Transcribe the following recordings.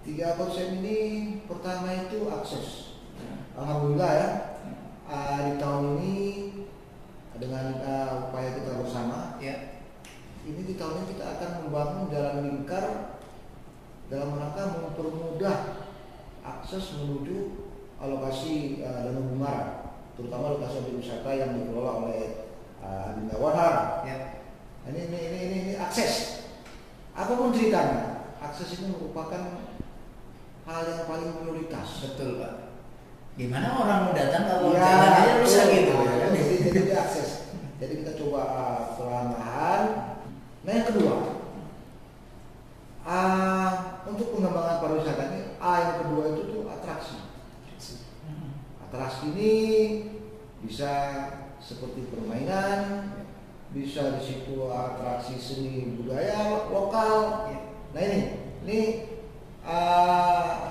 Tiga konsep ini pertama itu akses. Alhamdulillah ya, di tahun ini dengan upaya kita bersama, Ya. ini di tahun ini kita akan membangun jalan lingkar dalam rangka mempermudah akses menuju alokasi Danau Bungara, terutama lokasi objek wisata yang dikelola oleh Adinda Warha. Ya. Ini akses. Apapun ceritanya, akses ini merupakan hal yang paling prioritas. Betul Pak. Gimana orang mau datang kalau Ya, jalannya rusak gitu ya, kan? jadi akses. Jadi kita coba perlahan-lahan. Nah yang kedua, untuk pengembangan pariwisata ini, yang kedua itu tuh atraksi. Atraksi ini bisa seperti permainan, bisa di situ atraksi seni budaya lokal. Nah ini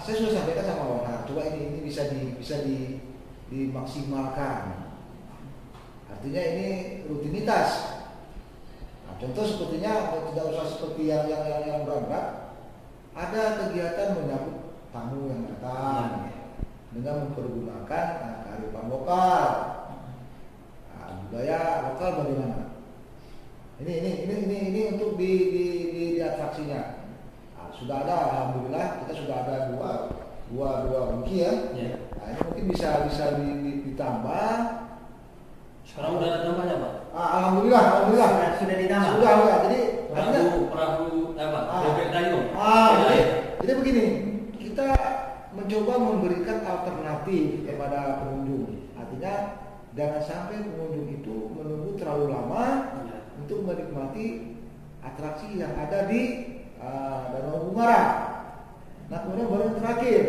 saya sudah sampaikan sama Warha, coba ini bisa dimaksimalkan. Artinya ini rutinitas. Nah, contoh sepertinya tidak usah seperti yang berat-berat. Ada kegiatan menyambut tamu yang datang dengan mempergunakan kearifan lokal, budaya lokal bagaimana? Ini untuk di atraksinya. Sudah ada, alhamdulillah kita sudah ada dua bungki ya. Nah, ini mungkin bisa ditambah. Sekarang udah ada tambahnya Pak? Alhamdulillah. Sudah ditambah. Sudah. Jadi perahu bebek dayung. Jadi begini, kita mencoba memberikan alternatif kepada pengunjung. Artinya jangan sampai pengunjung itu menunggu terlalu lama untuk menikmati atraksi yang ada di Danau Bungara. Nah kemudian baru yang terakhir,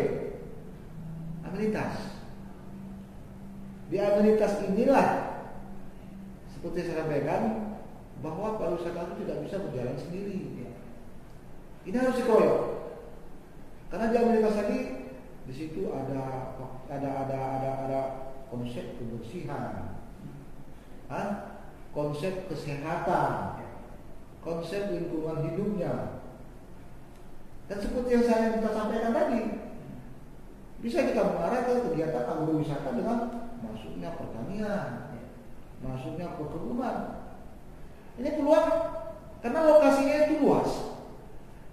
amenitas. Di amenitas inilah seperti saya sampaikan bahwa pariwisata itu tidak bisa berjalan sendiri. Ini harus dikeroyok. Karena di amenitas tadi di situ ada konsep kebersihan, konsep kesehatan, konsep lingkungan hidupnya. Dan seperti yang saya sampaikan tadi, bisa kita mengarah ke kegiatan agrowisata dengan masuknya pertanian, masuknya perkebunan. Ini peluang karena lokasinya itu luas.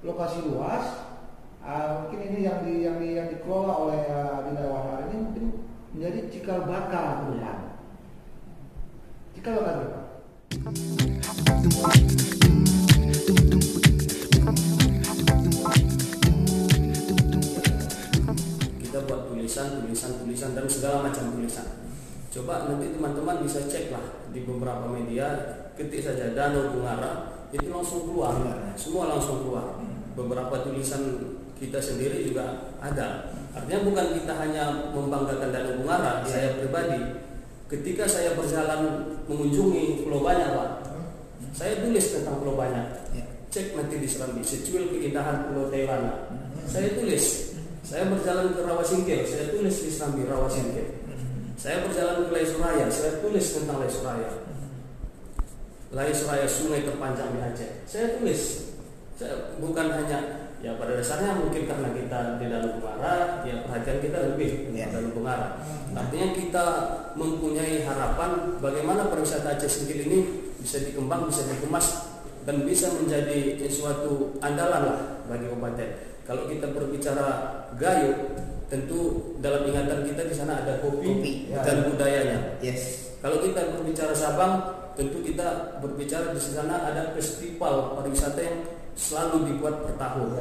Lokasi luas, mungkin ini yang dikelola oleh Adinda Warha ini mungkin menjadi cikal bakal ke depan. Cikal bakal ke depan. Kita buat tulisan dan segala macam tulisan. Coba nanti teman-teman bisa cek lah di beberapa media, ketik saja Danau Bungara, itu langsung keluar, semua langsung keluar. Beberapa tulisan kita sendiri juga ada. Artinya bukan kita hanya membanggakan Danau Bungara. Saya pribadi, ketika saya berjalan mengunjungi Pulau Banyak Pak, saya tulis tentang Pulau Banyak. Cek nanti di Serambi, secuil keindahan Pulau Taiwan. Saya tulis. Saya berjalan ke Rawasingkil, saya tulis di Serambi Rawasingkil. Saya berjalan ke Laisuraya, saya tulis tentang Laisuraya. Laisuraya sungai terpanjang di Aceh. Saya tulis. Saya bukan hanya, ya pada dasarnya mungkin karena kita di Danau Bungara, ya perhatian kita lebih di Danau Bungara. Artinya kita mempunyai harapan bagaimana pariwisata Aceh Singkil ini bisa dikembang, bisa dikemas, dan bisa menjadi suatu andalan lah bagi kabupaten. Kalau kita berbicara Gayo, tentu dalam ingatan kita di sana ada kopi dan budayanya. Kalau kita berbicara Sabang, tentu kita berbicara di sana ada festival pariwisata yang selalu dibuat per tahun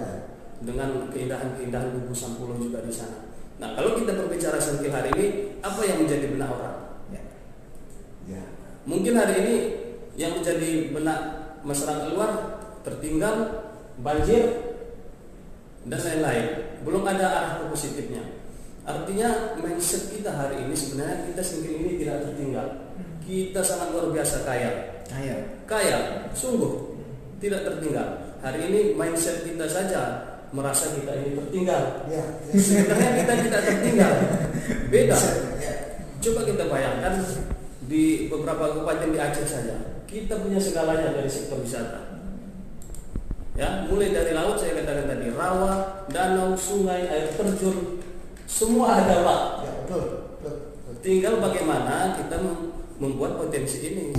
dengan keindahan-keindahan gugusan pulau juga di sana. Nah, kalau kita berbicara Singkil hari ini, apa yang menjadi benak orang? Mungkin hari ini yang menjadi benak masyarakat luar tertinggal, banjir, dan lain-lain. Belum ada arah ke positifnya. Artinya mindset kita hari ini sebenarnya kita Singkil ini tidak tertinggal. Kita sangat luar biasa kaya, sungguh tidak tertinggal. Hari ini mindset kita saja merasa kita ini tertinggal. Sebenarnya kita tidak tertinggal. Beda. Coba kita bayangkan di beberapa kabupaten di Aceh saja, kita punya segalanya dari sektor wisata. Ya, mulai dari laut saya katakan tadi, rawa, danau, sungai, air terjun, semua ada Pak. Ya betul, betul, betul. Tinggal bagaimana kita membuat potensi ini.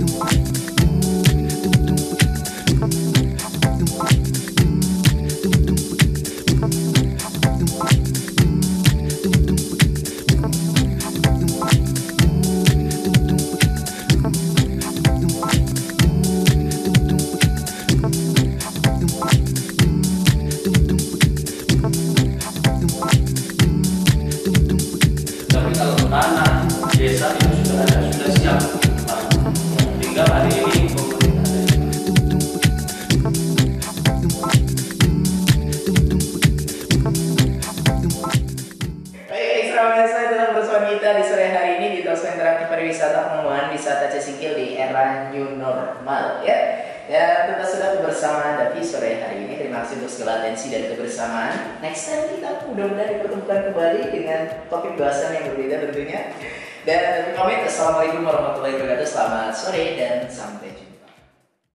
Tapi kalau tanah desa itu sudah ada, sudah siap. Tinggal hari ini pemerintah daerah. Baik, Israel saya telah bersama kita di sore hari ini di Talkshow Interaktif Pariwisata Pengembangan Wisata Cisingkil di era new normal ya. Ya, kita sudah bersama Davi sore hari ini. Terima kasih untuk segala atensi dan kebersamaan. Next time kita mudah-mudahan dipertemukan kembali dengan topik bahasan yang berbeda tentunya. Dan kami pamit, assalamualaikum warahmatullahi wabarakatuh. Selamat sore dan sampai jumpa.